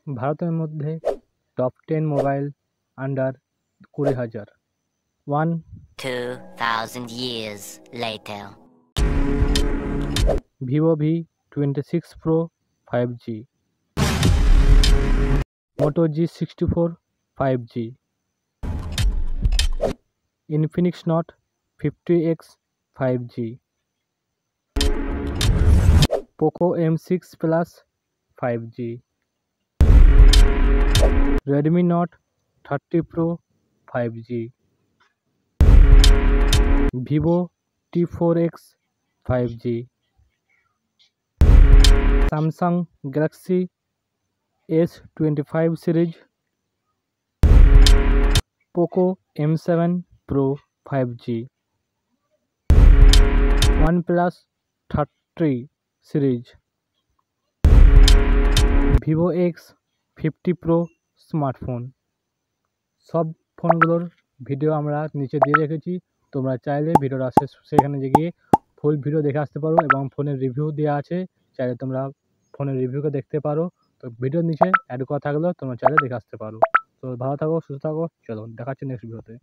ভারতের মধ্যে top 10 mobile under 20,000। 1 2,000 years later. Vivo V26 Pro 5G, Moto G64 5G, Infinix Note 50X 5G, Poco M6 Plus 5G, Redmi Note 30 Pro 5G, Vivo T4X 5G, Samsung Galaxy S25 series, Poco M7 Pro 5G, OnePlus 30 series, Vivo X50 Pro smartphone. সব ফোনগুলোর video আমরা নিচে দিয়ে রেখেছি, তোমরা চাইলে ভিডিওর সেখানে গিয়ে ফুল ভিডিও দেখে আসতে পারো এবং ফোনের রিভিউ দেওয়া আছে, চাইলে তোমরা ফোনের রিভিউকে দেখতে পারো। তো ভিডিওর নিচে অ্যাড করা থাকলেও তোমরা চাইলে দেখে আসতে পারো। তো ভালো থাকো, সুস্থ থাকো, চলো দেখাচ্ছি নেক্সট ভিডিওতে।